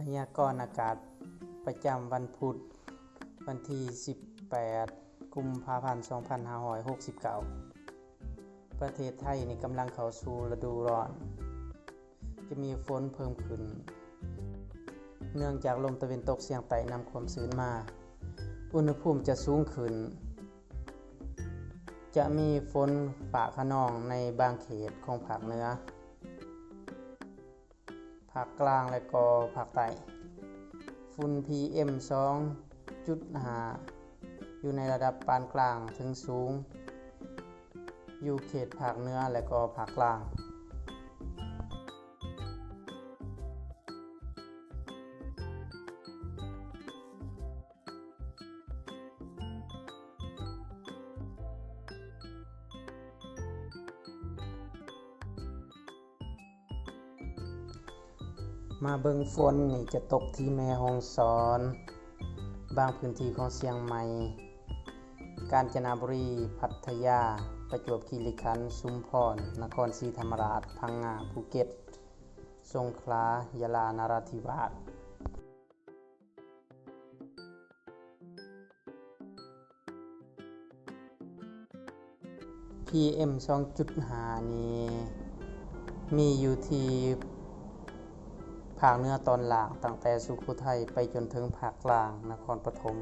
พยากรณ์อากาศประจำวันพุธวันที่18กุมภาพันธ์2569ประเทศไทยนี่กำลังเข้าสู่ฤดูร้อนจะมีฝนเพิ่มขึ้นเนื่องจากลมตะวันตกเฉียงใต้นำความชื้นมาอุณหภูมิจะสูงขึ้นจะมีฝนฟ้าคะนองในบางเขตของภาคเหนือภาคกลางและก็ภาคใต้ฝุ่น PM 2.5 อยู่ในระดับปานกลางถึงสูงอยู่เขตภาคเหนือและก็ภาคกลางมาเบิ่งฝนนี่จะตกที่แม่ฮ่องสอนบางพื้นที่ของเชียงใหม่กาญจนบุรีพัทยาประจวบคีรีขันธ์ชุมพรนครศรีธรรมราชพังงาภูเก็ตสงขลายะลานราธิวาสPM 2.5 นี้มีอยู่ที่ภาคเหนือตอนล่างตั้งแต่สุโขทัยไปจนถึงภาคกลางนครปฐม